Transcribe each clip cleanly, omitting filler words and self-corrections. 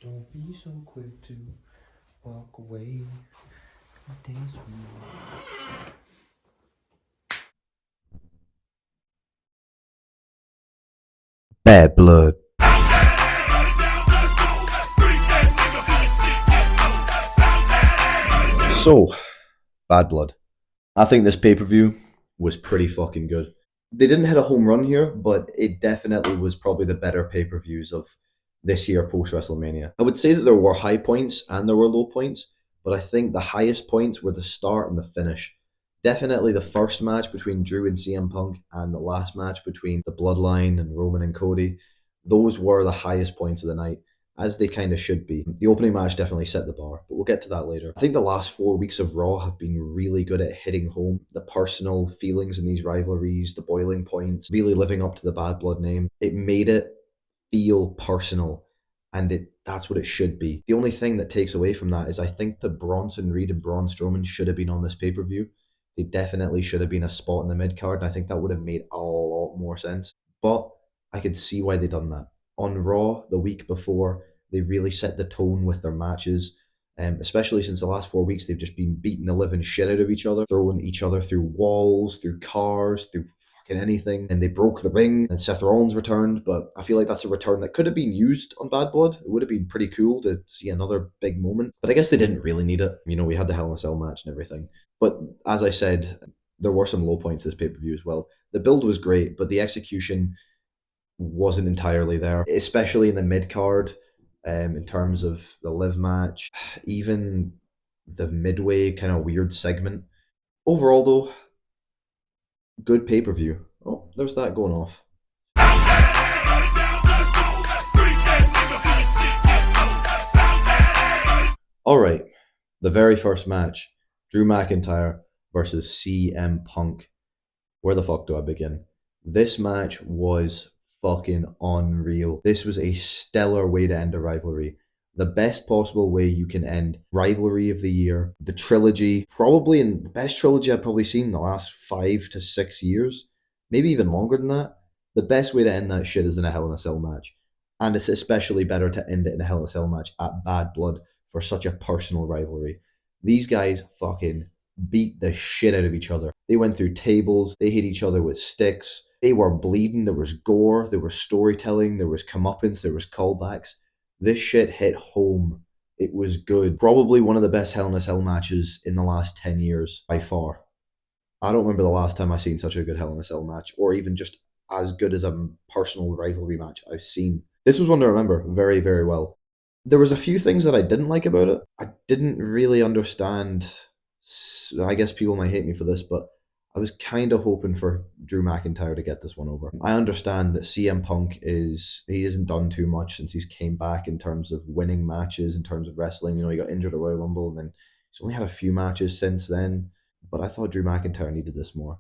Don't be so quick to walk away. Dance with me. Bad blood. So, Bad Blood. I think this pay per view was pretty fucking good. They didn't hit a home run here, but it definitely was probably the better pay per views of this year post WrestleMania. I would say that there were high points and there were low points, but I think the highest points were the start and the finish. Definitely the first match between Drew and CM Punk and the last match between the Bloodline and Roman and Cody. Those were the highest points of the night, as they kind of should be. The opening match definitely set the bar, but we'll get to that later. I think the last 4 weeks of Raw have been really good at hitting home the personal feelings in these rivalries, the boiling points, really living up to the Bad Blood name. It made it feel personal, and that's what it should be. The only thing that takes away from that is I think that Bronson Reed and Braun Strowman should have been on this pay per view. They definitely should have been a spot in the mid card, and I think that would have made a lot more sense. But I could see why they done that. On Raw the week before, they really set the tone with their matches. Especially since the last 4 weeks, they've just been beating the living shit out of each other, throwing each other through walls, through cars, through fucking anything. And they broke the ring, and Seth Rollins returned. But I feel like that's a return that could have been used on Bad Blood. It would have been pretty cool to see another big moment. But I guess they didn't really need it. You know, we had the Hell in a Cell match and everything. But as I said, there were some low points this pay per view as well. The build was great, but the execution wasn't entirely there, especially in the mid card. In terms of the live match, even the midway kind of weird segment. Overall, though, good pay per view. Oh, there's that going off. All right, the very first match, Drew McIntyre versus CM Punk. Where the fuck do I begin? This match was fucking unreal. This was a stellar way to end a rivalry. The best possible way you can end rivalry of the year, the trilogy, probably in the best trilogy I've probably seen in the last 5 to 6 years, maybe even longer than that. The best way to end that shit is in a Hell in a Cell match. And it's especially better to end it in a Hell in a Cell match at Bad Blood for such a personal rivalry. These guys fucking beat the shit out of each other. They went through tables, they hit each other with sticks, they were bleeding, there was gore, there was storytelling, there was comeuppance, there was callbacks. This shit hit home. It was good. Probably one of the best Hell in a Cell matches in the last 10 years, by far. I don't remember the last time I've seen such a good Hell in a Cell match, or even just as good as a personal rivalry match I've seen. This was one to remember very, very well. There was a few things that I didn't like about it. I didn't really understand. I guess people might hate me for this, but I was kind of hoping for Drew McIntyre to get this one over. I understand that CM Punk he hasn't done too much since he's came back in terms of winning matches, in terms of wrestling. You know, he got injured at Royal Rumble, and then he's only had a few matches since then. But I thought Drew McIntyre needed this more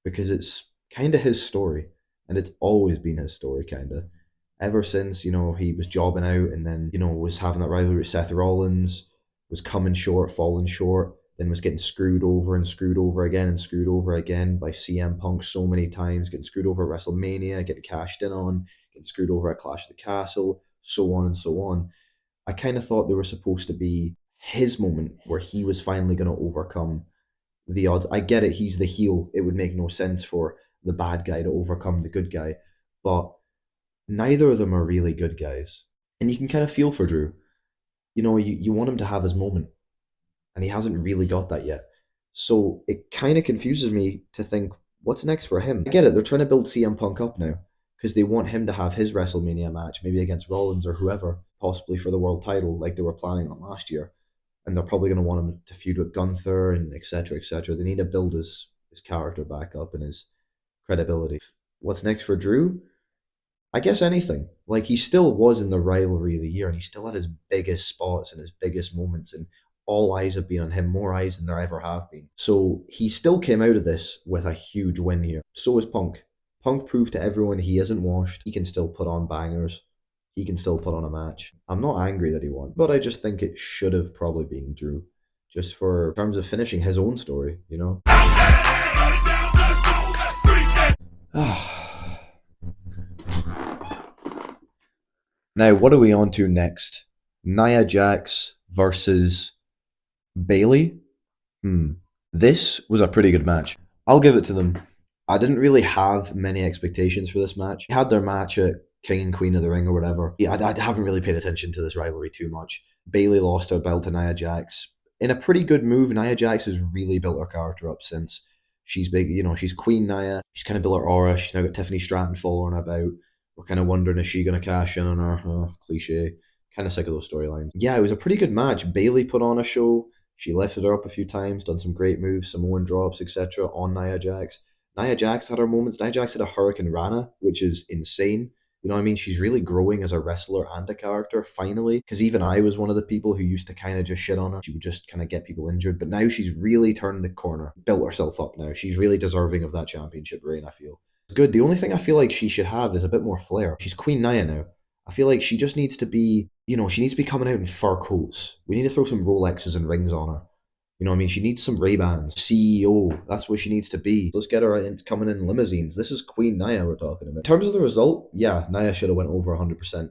because it's kind of his story, and it's always been his story, kind of. Ever since, you know, he was jobbing out and then, you know, was having that rivalry with Seth Rollins, was coming short, falling short, then was getting screwed over and screwed over again and screwed over again by CM Punk so many times, getting screwed over at WrestleMania, getting cashed in on, getting screwed over at Clash of the Castle, so on and so on. I kind of thought there was supposed to be his moment where he was finally going to overcome the odds. I get it, he's the heel. It would make no sense for the bad guy to overcome the good guy, but neither of them are really good guys. And you can kind of feel for Drew. You know, you want him to have his moment, and he hasn't really got that yet. So it kind of confuses me to think, what's next for him? I get it, they're trying to build CM Punk up now because they want him to have his WrestleMania match, maybe against Rollins or whoever, possibly for the world title, like they were planning on last year. And they're probably going to want him to feud with Gunther and etc. etc. They need to build his character back up and his credibility. What's next for Drew? I guess anything. Like he still was in the rivalry of the year, and he still had his biggest spots and his biggest moments, and all eyes have been on him, more eyes than there ever have been. So he still came out of this with a huge win here. So is Punk. Punk proved to everyone he isn't washed. He can still put on bangers. He can still put on a match. I'm not angry that he won, but I just think it should have probably been Drew, just for in terms of finishing his own story, you know. Now, what are we on to next? Nia Jax versus Bailey. This was a pretty good match. I'll give it to them. I didn't really have many expectations for this match. They had their match at King and Queen of the Ring or whatever. Yeah, I haven't really paid attention to this rivalry too much. Bailey lost her belt to Nia Jax in a pretty good move. Nia Jax has really built her character up since she's big. You know, she's Queen Nia. She's kind of built her aura. She's now got Tiffany Stratton following her about. We're kind of wondering, is she going to cash in on her? Cliche. Kind of sick of those storylines. Yeah, it was a pretty good match. Bailey put on a show. She lifted her up a few times, done some great moves, Samoan drops, etc. on Nia Jax. Nia Jax had her moments. Nia Jax had a Hurricane Rana, which is insane. You know what I mean? She's really growing as a wrestler and a character, finally. Because even I was one of the people who used to kind of just shit on her. She would just kind of get people injured. But now she's really turned the corner, built herself up now. She's really deserving of that championship reign, I feel. Good. The only thing I feel like she should have is a bit more flair. She's Queen Nia now. I feel like she just needs to be, she needs to be coming out in fur coats. We need to throw some Rolexes and rings on her. You know what I mean? She needs some Ray-Bans. CEO. That's what she needs to be. Let's get her coming in limousines. This is Queen Nia we're talking about. In terms of the result, yeah, Nia should have went over 100%.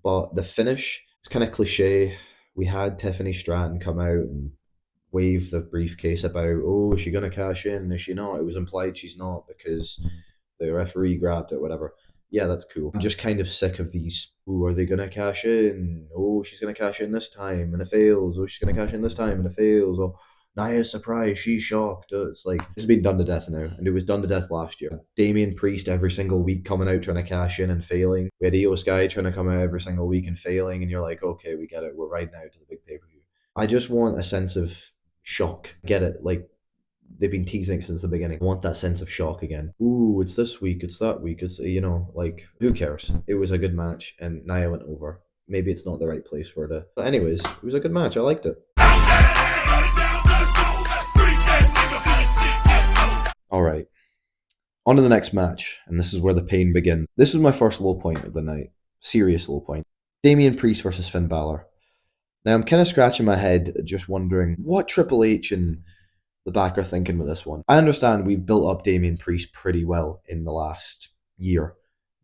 But the finish, it's kind of cliche. We had Tiffany Stratton come out and wave the briefcase about, oh, is she going to cash in? Is she not? It was implied she's not because the referee grabbed it, whatever. Yeah, that's cool. I'm just kind of sick of these. Oh, are they going to cash in? Oh, she's going to cash in this time and it fails. Oh, she's going to cash in this time and it fails. Oh, Nia's surprised. She's shocked. It's like, this has been done to death now. And it was done to death last year. Damian Priest every single week coming out trying to cash in and failing. We had Io Sky trying to come out every single week and failing. And you're like, okay, we get it. We're right now to the big pay-per-view. I just want a sense of shock. Get it? Like, they've been teasing it since the beginning. I want that sense of shock again. Ooh, it's this week, it's that week, it's, like, who cares? It was a good match, and Nia went over. Maybe it's not the right place for it. But anyways, it was a good match. I liked it. All right. On to the next match, and this is where the pain begins. This was my first low point of the night. Serious low point. Damian Priest versus Finn Balor. Now, I'm kind of scratching my head, just wondering what Triple H and the back are thinking with this one. I understand we've built up Damian Priest pretty well in the last year.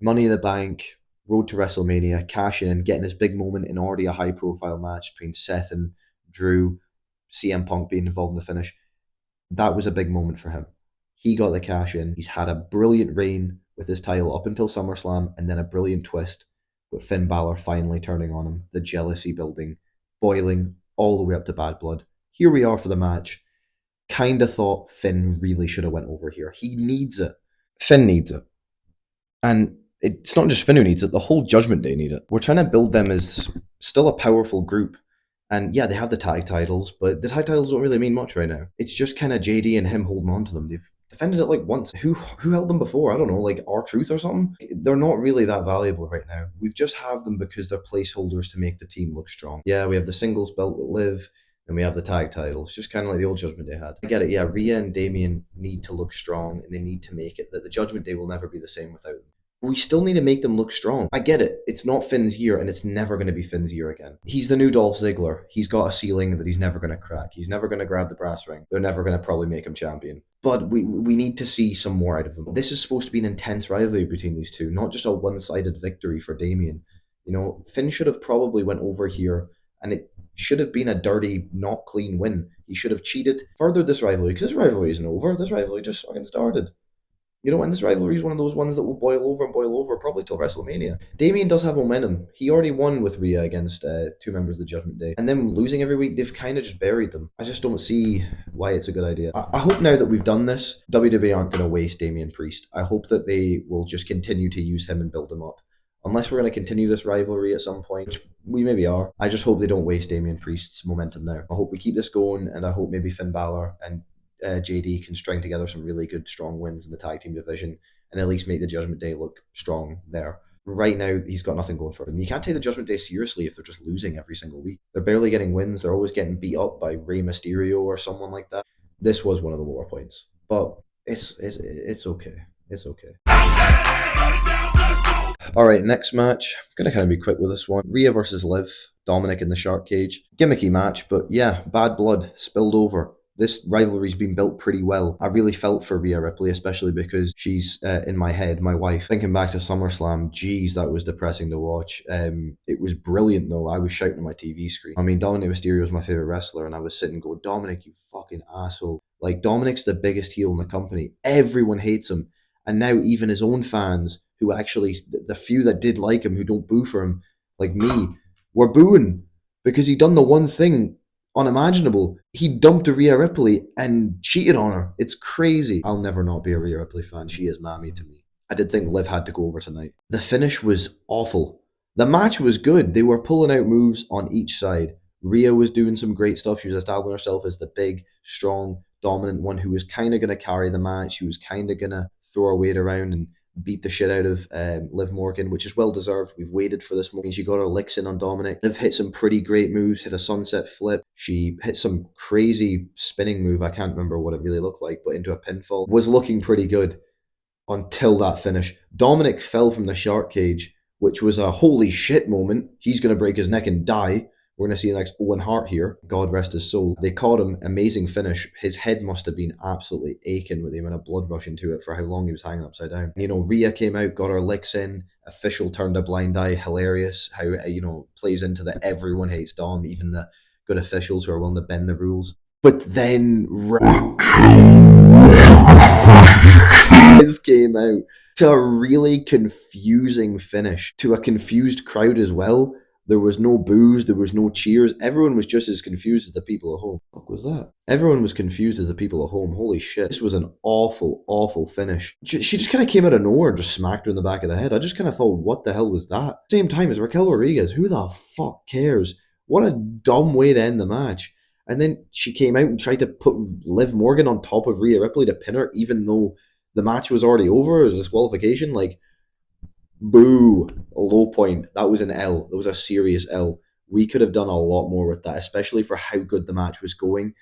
Money in the Bank, Road to WrestleMania, cashing in, getting his big moment in already a high-profile match between Seth and Drew, CM Punk being involved in the finish. That was a big moment for him. He got the cash in. He's had a brilliant reign with his title up until SummerSlam, and then a brilliant twist with Finn Balor finally turning on him, the jealousy building, boiling all the way up to Bad Blood. Here we are for the match. Kind of thought Finn really should have went over here. He needs it. Finn needs it. And it's not just Finn who needs it, the whole Judgment Day need it. We're trying to build them as still a powerful group. And yeah, they have the tag titles, but the tag titles don't really mean much right now. It's just kind of JD and him holding on to them. They've defended it like once. Who held them before? I don't know, like R-Truth or something? They're not really that valuable right now. We've just have them because they're placeholders to make the team look strong. Yeah, we have the singles belt with Liv, and we have the tag titles, just kind of like the old Judgment Day had. I get it, yeah, Rhea and Damian need to look strong, and they need to make it that the Judgment Day will never be the same without them. We still need to make them look strong. I get it. It's not Finn's year, and it's never going to be Finn's year again. He's the new Dolph Ziggler. He's got a ceiling that he's never going to crack. He's never going to grab the brass ring. They're never going to probably make him champion. But we need to see some more out of him. This is supposed to be an intense rivalry between these two, not just a one-sided victory for Damian. Finn should have probably went over here, and it should have been a dirty, not clean win. He should have cheated, furthered this rivalry, because this rivalry isn't over. This rivalry just fucking started. And this rivalry is one of those ones that will boil over probably till WrestleMania. Damian does have momentum. He already won with Rhea against two members of the Judgment Day. And them losing every week, they've kind of just buried them. I just don't see why it's a good idea. I hope now that we've done this, WWE aren't going to waste Damian Priest. I hope that they will just continue to use him and build him up. Unless we're going to continue this rivalry at some point, which we maybe are. I just hope they don't waste Damian Priest's momentum now. I hope we keep this going, and I hope maybe Finn Balor and JD can string together some really good, strong wins in the tag team division and at least make the Judgment Day look strong there. Right now, he's got nothing going for him. You can't take the Judgment Day seriously if they're just losing every single week. They're barely getting wins. They're always getting beat up by Rey Mysterio or someone like that. This was one of the lower points. But it's okay. It's okay. Alright, next match. I'm going to kind of be quick with this one. Rhea versus Liv. Dominic in the shark cage. Gimmicky match, but yeah, Bad Blood spilled over. this rivalry's been built pretty well. I really felt for Rhea Ripley, especially because she's in my head, my wife. Thinking back to SummerSlam, geez, that was depressing to watch. It was brilliant though. I was shouting at my TV screen. I mean, Dominic Mysterio was my favorite wrestler, and I was sitting going, Dominic, you fucking asshole. Like, Dominic's the biggest heel in the company. Everyone hates him. And now even his own fans, who actually, the few that did like him, who don't boo for him, like me, were booing because he done the one thing unimaginable. He dumped a Rhea Ripley and cheated on her. It's crazy. I'll never not be a Rhea Ripley fan. She is Nami to me. I did think Liv had to go over tonight. The finish was awful. The match was good. They were pulling out moves on each side. Rhea was doing some great stuff. She was establishing herself as the big, strong, dominant one who was kind of going to carry the match. She was kind of going to throw her weight around and beat the shit out of Liv Morgan, which is well deserved. We've waited for this moment. She got her licks in on Dominic. Liv hit some pretty great moves, hit a sunset flip. She hit some crazy spinning move. I can't remember what it really looked like, but into a pinfall. Was looking pretty good until that finish. Dominic fell from the shark cage, which was a holy shit moment. He's going to break his neck and die. We're going to see the next Owen Hart here. God rest his soul. They caught him. Amazing finish. His head must have been absolutely aching with the amount of blood rushing to it for how long he was hanging upside down. You know, Rhea came out, got her licks in. Official turned a blind eye. Hilarious how, you know, plays into the everyone hates Dom, even the good officials who are willing to bend the rules. But then came out to a really confusing finish, to a confused crowd as well. There was no boos, there was no cheers. Everyone was just as confused as the people at home. What was that? Everyone was confused as the people at home. Holy shit. This was an awful, awful finish. She just kind of came out of nowhere and just smacked her in the back of the head. I just kind of thought, what the hell was that? Same time as Raquel Rodriguez. Who the fuck cares? What a dumb way to end the match. And then she came out and tried to put Liv Morgan on top of Rhea Ripley to pin her, even though the match was already over. It was a disqualification. Like, boo. A low point. That was an L. It was a serious L. We could have done a lot more with that, especially for how good the match was going.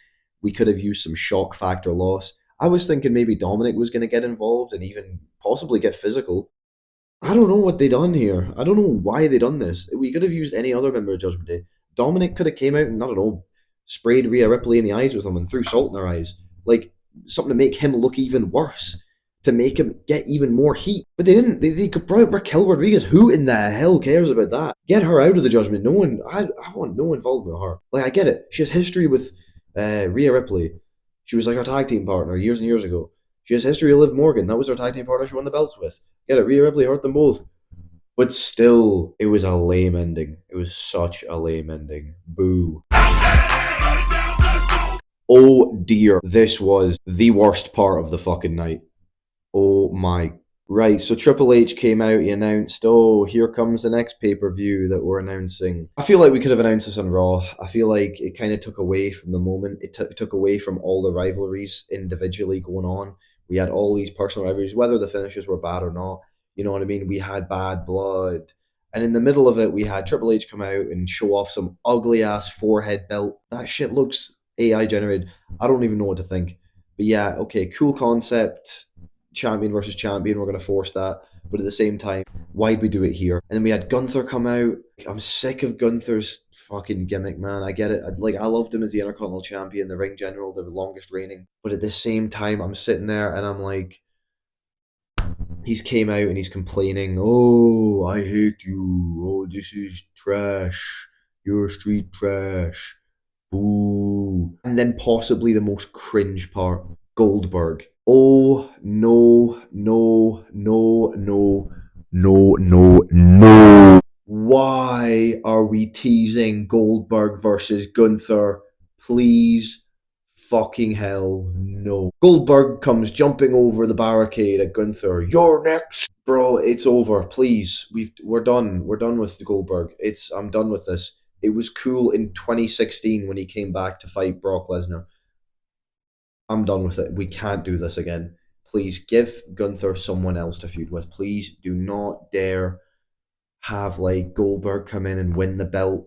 We could have used some shock factor loss. I was thinking maybe Dominic was going to get involved and even possibly get physical. I don't know what they done here. I don't know why they done this. We could have used any other member of Judgment Day. Dominic could have came out and, I don't know, sprayed Rhea Ripley in the eyes with them and threw salt in her eyes. Like, something to make him look even worse, to make him get even more heat. But they didn't. They brought out Raquel Rodriguez. Who in the hell cares about that? Get her out of the Judgment. No one. I want no involvement with her. Like, I get it. She has history with Rhea Ripley. She was like our tag team partner years and years ago. She has history with Liv Morgan. That was her tag team partner she won the belts with. Get it. Rhea Ripley hurt them both. But still, it was a lame ending. It was such a lame ending. Boo. Oh dear. This was the worst part of the fucking night. Oh my. Right, so Triple H came out, he announced, oh, here comes the next pay-per-view that we're announcing. I feel like we could have announced this on Raw. I feel like it kind of took away from the moment. It took away from all the rivalries individually going on. We had all these personal rivalries, whether the finishes were bad or not. You know what I mean? We had Bad Blood. And in the middle of it, we had Triple H come out and show off some ugly-ass forehead belt. That shit looks AI generated. I don't even know what to think. But yeah, okay, cool concept. Champion versus champion, we're going to force that. But at the same time, why'd we do it here? And then we had Gunther come out. I'm sick of Gunther's fucking gimmick, man. I get it. I loved him as the Intercontinental Champion, the ring general, the longest reigning. But at the same time, I'm sitting there and I'm like, he's came out and he's complaining, oh, I hate you. Oh, this is trash. You're street trash. Boo. And then possibly the most cringe part, Goldberg. Oh, no, no, no, no, no, no, no. Why are we teasing Goldberg versus Gunther? Please, fucking hell, no. Goldberg comes jumping over the barricade at Gunther. You're next. Bro, it's over. Please, we're done. We're done with Goldberg. I'm done with this. It was cool in 2016 when he came back to fight Brock Lesnar. I'm done with it. We can't do this again. Please give Gunther someone else to feud with. Please do not dare have like Goldberg come in and win the belt,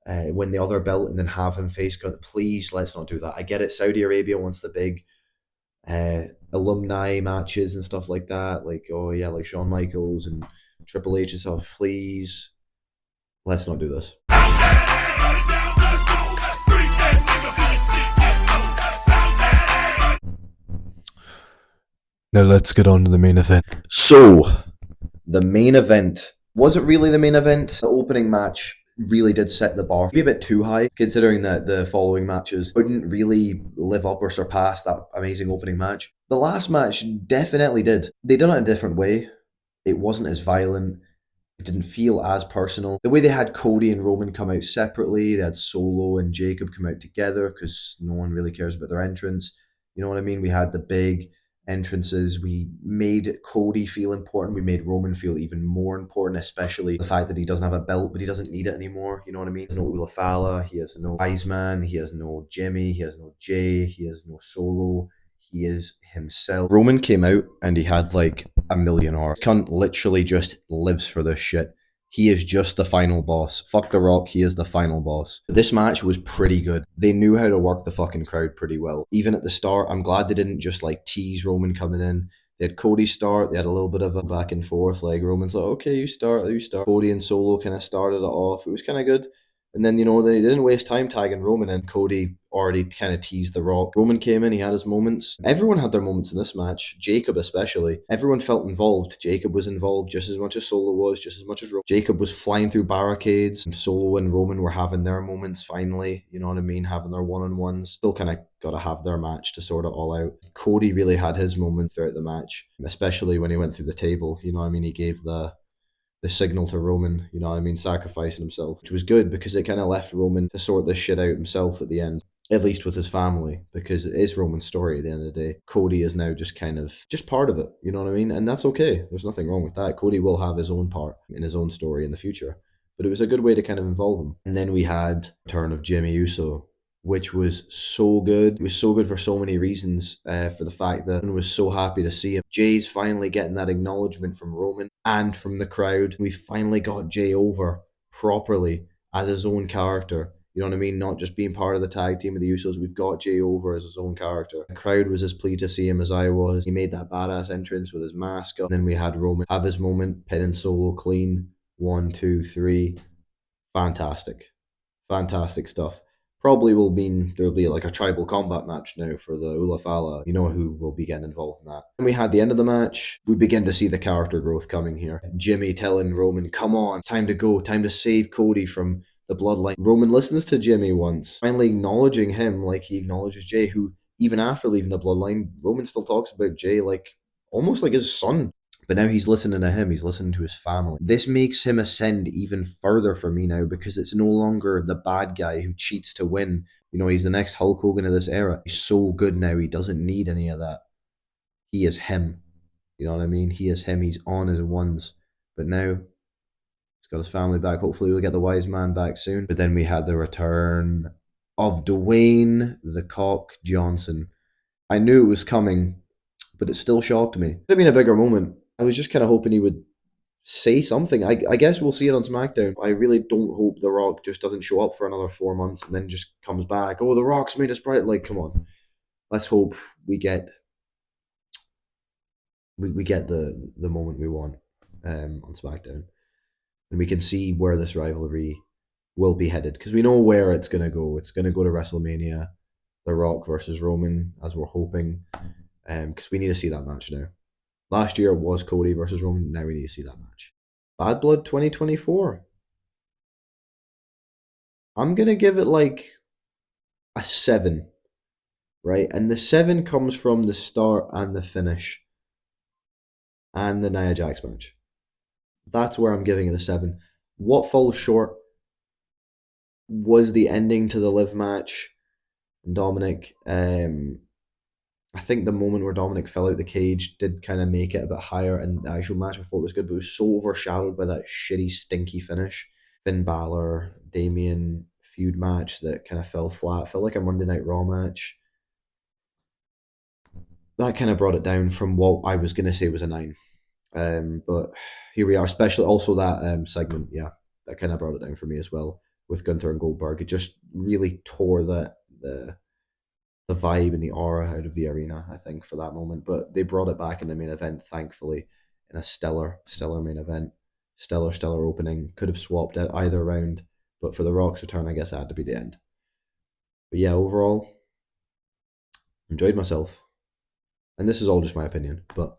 win the other belt, and then have him face Gunther. Please, let's not do that. I get it. Saudi Arabia wants the big alumni matches and stuff like that. Like, oh yeah, like Shawn Michaels and Triple H and stuff. Please, let's not do this. Now let's get on to the main event. So, the main event wasn't really the main event. The opening match really did set the bar maybe a bit too high, considering that the following matches couldn't really live up or surpass that amazing opening match. The last match definitely did. They done it a different way. It wasn't as violent. It didn't feel as personal. The way they had Cody and Roman come out separately, they had Solo and Jacob come out together because no one really cares about their entrance. You know what I mean? We had the big entrances. We made Cody feel important. We made Roman feel even more important, especially the fact that he doesn't have a belt, but he doesn't need it anymore. You know what I mean? He has no Ulafala. He has no Iceman. He has no Jimmy. He has no Jay. He has no Solo. He is himself. Roman came out and he had like a million hours. Cunt literally just lives for this shit. He is just the final boss. Fuck The Rock, he is the final boss. This match was pretty good. They knew how to work the fucking crowd pretty well. Even at the start, I'm glad they didn't just like tease Roman coming in. They had Cody start, they had a little bit of a back and forth. Like Roman's like, okay, you start, you start. Cody and Solo kind of started it off. It was kind of good. And then, they didn't waste time tagging Roman in. Cody already kind of teased The Rock. Roman came in, he had his moments. Everyone had their moments in this match, Jacob especially. Everyone felt involved. Jacob was involved just as much as Solo was, just as much as Roman. Jacob was flying through barricades. Solo and Roman were having their moments finally, you know what I mean? Having their one-on-ones. Still kind of got to have their match to sort it all out. Cody really had his moment throughout the match, especially when he went through the table. You know what I mean? He gave the signal to Roman, you know what I mean, sacrificing himself, which was good because it kind of left Roman to sort this shit out himself at the end, at least with his family, because it is Roman's story at the end of the day. Cody is now just part of it, you know what I mean? And that's okay. There's nothing wrong with that. Cody will have his own part in his own story in the future. But it was a good way to kind of involve him. And then we had turn of Jimmy Uso, which was so good. It was so good for so many reasons. For the fact that everyone was so happy to see him. Jay's finally getting that acknowledgement from Roman and from the crowd. We finally got Jay over properly as his own character. You know what I mean? Not just being part of the tag team of the Usos. We've got Jay over as his own character. The crowd was as pleased to see him as I was. He made that badass entrance with his mask on. And then we had Roman have his moment, pinning Solo clean. 1, 2, 3. Fantastic. Fantastic stuff. Probably will mean there'll be like a tribal combat match now for the Ulafala. You know who will be getting involved in that. And we had the end of the match. We begin to see the character growth coming here. Jimmy telling Roman, come on, time to go, time to save Cody from the bloodline. Roman listens to Jimmy once, finally acknowledging him like he acknowledges Jay, who even after leaving the bloodline, Roman still talks about Jay like almost like his son. But now he's listening to him, he's listening to his family. This makes him ascend even further for me now because it's no longer the bad guy who cheats to win. He's the next Hulk Hogan of this era. He's so good now, he doesn't need any of that. He is him. You know what I mean? He is him, he's on his ones. But now he's got his family back. Hopefully, we'll get the wise man back soon. But then we had the return of Dwayne the Cock Johnson. I knew it was coming, but it still shocked me. Could have been a bigger moment. I was just kind of hoping he would say something. I guess we'll see it on SmackDown. I really don't hope The Rock just doesn't show up for another 4 months and then just comes back. Oh, The Rock's made us bright. Like, come on. Let's hope we get the moment we want on SmackDown, and we can see where this rivalry will be headed because we know where it's gonna go. It's gonna go to WrestleMania, The Rock versus Roman, as we're hoping, because we need to see that match now. Last year it was Cody versus Roman. Now we need to see that match. Bad Blood 2024. I'm gonna give it like a 7, right? And the 7 comes from the start and the finish and the Nia Jax match. That's where I'm giving it a 7. What falls short was the ending to the Liv match. Dominic, I think the moment where Dominic fell out the cage did kind of make it a bit higher, and the actual match before it was good, but it was so overshadowed by that shitty, stinky finish. Finn Balor, Damian feud match that kind of fell flat. Felt like a Monday Night Raw match. That kind of brought it down from what I was going to say was a 9. But here we are, especially also that segment, yeah, that kind of brought it down for me as well with Gunther and Goldberg. It just really tore the vibe and the aura out of the arena, I think, for that moment. But they brought it back in the main event, thankfully, in a stellar main event. Stellar opening. Could have swapped out either round, but for The Rock's return, I guess it had to be the end. But yeah, overall, enjoyed myself. and this is all just my opinion, but